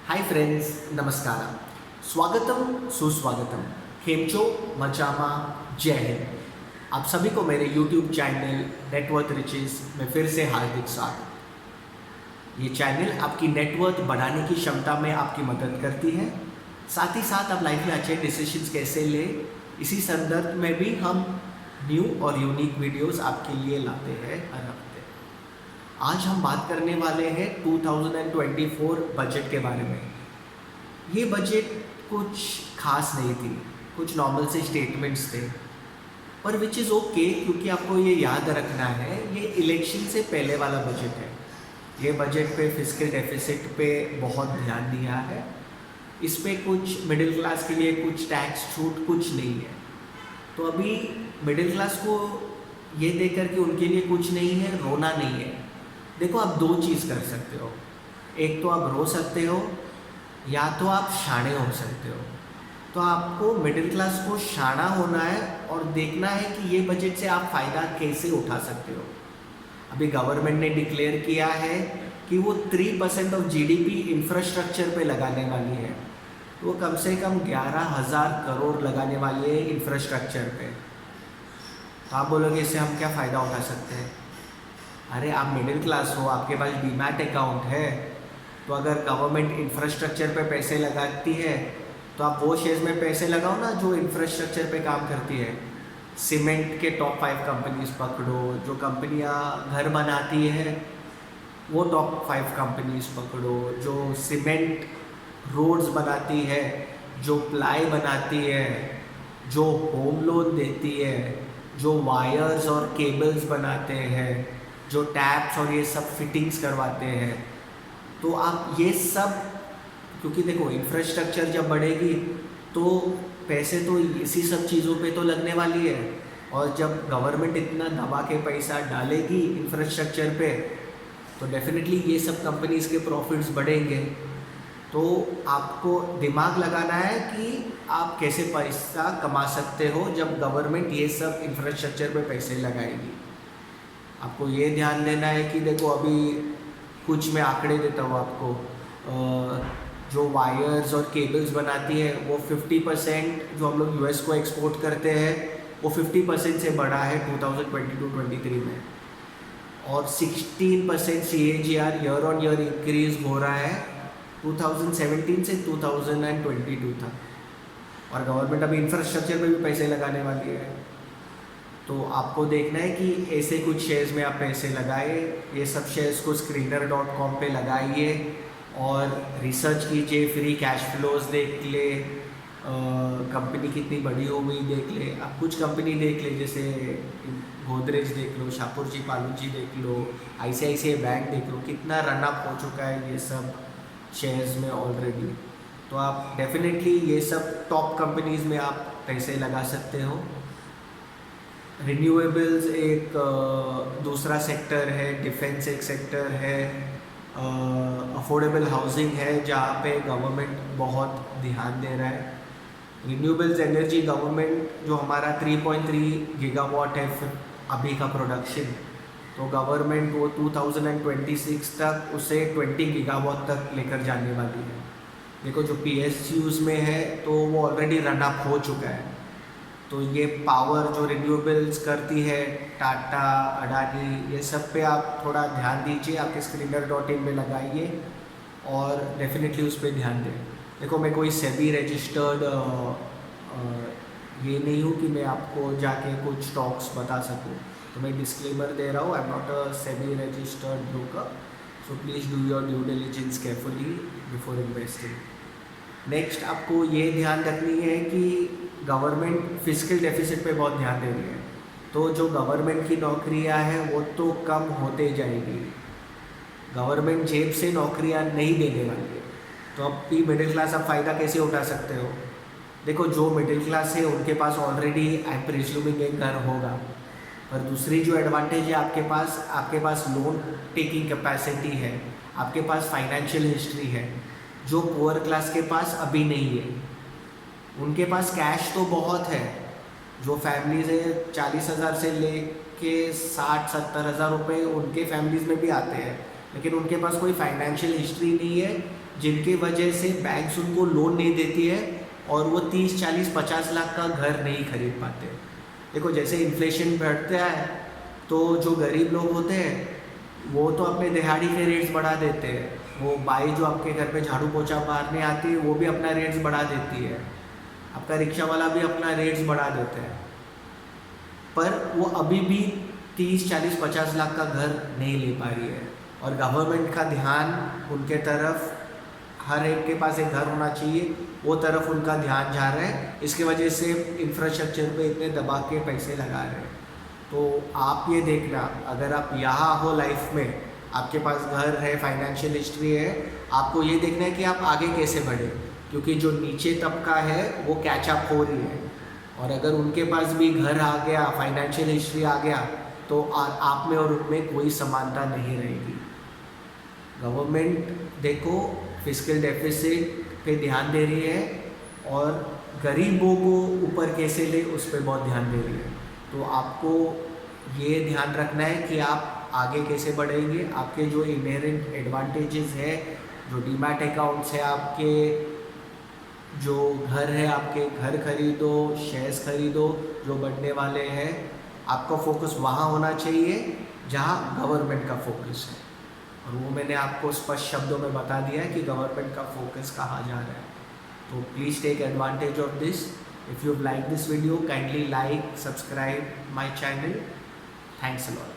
Hi friends, नमस्कार, स्वागतम सुस्वागतम, खेमचो मचामा, जय हिंद। आप सभी को मेरे यूट्यूब चैनल नेटवर्थ रिचेस में फिर से हार्दिक स्वागत। ये चैनल आपकी नेटवर्थ बढ़ाने की क्षमता में आपकी मदद करती है। साथ ही साथ आप लाइफ में अच्छे डिसीजंस कैसे ले, इसी संदर्भ में भी हम न्यू और यूनिक वीडियोस आपके लिए लाते हैं हर हफ्ते। आज हम बात करने वाले हैं 2024 बजट के बारे में। ये बजट कुछ खास नहीं थी, कुछ नॉर्मल से स्टेटमेंट्स थे, पर विच इज़ ओके, क्योंकि आपको ये याद रखना है ये इलेक्शन से पहले वाला बजट है। ये बजट पे फिस्कल डेफिसिट पे बहुत ध्यान दिया है। इस पे कुछ मिडिल क्लास के लिए कुछ टैक्स छूट कुछ नहीं है। तो अभी मिडिल क्लास को ये देकर कि उनके लिए कुछ नहीं है, रोना नहीं है। देखो, आप दो चीज़ कर सकते हो, एक तो आप रो सकते हो या तो आप शाणे हो सकते हो। तो आपको मिडिल क्लास को शाना होना है और देखना है कि ये बजट से आप फ़ायदा कैसे उठा सकते हो। अभी गवर्नमेंट ने डिक्लेयर किया है कि वो 3% ऑफ जीडीपी इंफ्रास्ट्रक्चर पे लगाने वाली है। तो वो कम से कम 11,000 करोड़ लगाने वाली है इंफ्रास्ट्रक्चर पे। तो आप बोलोगे इससे हम क्या फ़ायदा उठा सकते हैं? अरे, आप मिडिल क्लास हो, आपके पास डीमैट अकाउंट है, तो अगर गवर्नमेंट इंफ्रास्ट्रक्चर पे पैसे लगाती है तो आप वो शेयर्स में पैसे लगाओ ना जो इंफ्रास्ट्रक्चर पे काम करती है। सीमेंट के टॉप 5 कंपनीज पकड़ो, जो कंपनियां घर बनाती है वो टॉप 5 कंपनीज पकड़ो, जो सीमेंट रोड्स बनाती है, जो प्लाई बनाती है, जो होम लोन देती है, जो वायर्स और केबल्स बनाते हैं, जो टैप्स और ये सब फिटिंग्स करवाते हैं। तो आप ये सब, क्योंकि देखो इंफ्रास्ट्रक्चर जब बढ़ेगी तो पैसे तो इसी सब चीज़ों पे तो लगने वाली है, और जब गवर्नमेंट इतना दबा के पैसा डालेगी इंफ्रास्ट्रक्चर पे तो डेफिनेटली ये सब कंपनीज़ के प्रॉफिट्स बढ़ेंगे। तो आपको दिमाग लगाना है कि आप कैसे पैसा कमा सकते हो जब गवर्नमेंट ये सब इंफ्रास्ट्रक्चर पे पैसे लगाएगी। आपको ये ध्यान देना है कि देखो, अभी कुछ मैं आंकड़े देता हूँ आपको। जो वायर्स और केबल्स बनाती है वो 50% जो हम लोग यूएस को एक्सपोर्ट करते हैं वो 50% से बढ़ा है 2022-23 में, और 16% CAGR year on year increase हो रहा है 2017 से 2022 तक। और गवर्नमेंट अभी इंफ्रास्ट्रक्चर पे भी पैसे लगाने वाली है। तो आपको देखना है कि ऐसे कुछ शेयर्स में आप पैसे लगाए। ये सब शेयर्स को screener.com पे लगाइए और रिसर्च कीजिए, फ्री कैश फ्लोज देख ले, कंपनी कितनी बड़ी हो गई देख ले। आप कुछ कंपनी देख ले, जैसे गोदरेज देख लो, शाहपुर जी पालू जी देख लो, ICICI बैंक देख लो, कितना रन अप हो चुका है ये सब शेयर्स में ऑलरेडी। तो आप डेफिनेटली ये सब टॉप कंपनीज में आप पैसे लगा सकते हो। रिन्यूएबल्स एक दूसरा सेक्टर है, डिफेंस एक सेक्टर है, अफोर्डेबल हाउसिंग है जहाँ पे गवर्नमेंट बहुत ध्यान दे रहा है। रिन्यूएबल्स एनर्जी गवर्नमेंट जो हमारा 3.3 गीगावाट है अभी का प्रोडक्शन, तो गवर्नमेंट वो 2026 तक उसे 20 गीगावाट तक लेकर जाने वाली है। देखो, जो PSUs में है तो वो ऑलरेडी रन अप हो चुका है। तो ये पावर जो रिन्यूएबल्स करती है, टाटा, अडानी, ये सब पे आप थोड़ा ध्यान दीजिए, आपके screener.in में लगाइए और डेफिनेटली उस पर ध्यान दें। देखो, मैं कोई सेबी रजिस्टर्ड ये नहीं हूँ कि मैं आपको जाके कुछ स्टॉक्स बता सकूँ, तो मैं डिस्क्लेमर दे रहा हूँ, I am not a SEBI registered broker, so please do your due diligence carefully before investing. Next, आपको ये ध्यान रखनी है कि गवर्नमेंट फिस्कल डेफिसिट पे बहुत ध्यान दे रही है। तो जो गवर्नमेंट की नौकरियां हैं वो तो कम होते जाएगी, गवर्नमेंट जेब से नौकरियां नहीं देने वाली है। तो अब भी मिडिल क्लास आप फ़ायदा कैसे उठा सकते हो? देखो, जो मिडिल क्लास है उनके पास ऑलरेडी आई एम प्रिज्यूमिंग एक घर होगा, पर दूसरी जो एडवांटेज है आपके पास लोन टेकिंग कैपेसिटी है, आपके पास फाइनेंशियल हिस्ट्री है, जो पुअर क्लास के पास अभी नहीं है। उनके पास कैश तो बहुत है, जो फैमिलीज है 40,000 से लेके 60-70 हज़ार रुपये उनके फैमिलीज़ में भी आते हैं, लेकिन उनके पास कोई फाइनेंशियल हिस्ट्री नहीं है, जिनकी वजह से बैंक्स उनको लोन नहीं देती है और वो 30, 40, 50 लाख का घर नहीं खरीद पाते। देखो जैसे इन्फ्लेशन बढ़ता है तो जो गरीब लोग होते हैं वो तो अपने दिहाड़ी के रेट्स बढ़ा देते हैं। वो बाई जो आपके घर पे झाड़ू पोछा मारने आती है वो भी अपना रेट्स बढ़ा देती है, आपका रिक्शा वाला भी अपना रेट्स बढ़ा देते हैं, पर वो अभी भी 30, 40, 50 लाख का घर नहीं ले पा रही है। और गवर्नमेंट का ध्यान उनके तरफ, हर एक के पास एक घर होना चाहिए, वो तरफ उनका ध्यान जा रहा है। इसके वजह से इंफ्रास्ट्रक्चर पे इतने दबा के पैसे लगा रहे हैं। तो आप ये देखना, अगर आप यहाँ हो लाइफ में, आपके पास घर है, फाइनेंशियल हिस्ट्री है, आपको ये देखना है कि आप आगे कैसे बढ़े, क्योंकि जो नीचे तबका है वो कैचअप हो रही है। और अगर उनके पास भी घर आ गया, फाइनेंशियल हिस्ट्री आ गया, तो आप में और उनमें कोई समानता नहीं रहेगी। गवर्नमेंट देखो फिस्कल डेफिसिट पे ध्यान दे रही है और गरीबों को ऊपर कैसे ले उस पर बहुत ध्यान दे रही है। तो आपको ये ध्यान रखना है कि आप आगे कैसे बढ़ेंगे। आपके जो इनहेरेंट एडवांटेजेस है, जो डीमैट अकाउंट्स है, आपके जो घर है, आपके घर खरीदो, शेयर्स खरीदो जो बढ़ने वाले हैं। आपका फोकस वहाँ होना चाहिए जहाँ गवर्नमेंट का फोकस है। और वो मैंने आपको स्पष्ट शब्दों में बता दिया है कि गवर्नमेंट का फोकस कहाँ जा रहा है। तो please take advantage of this. If you like this video, kindly like, subscribe my channel. Thanks a lot.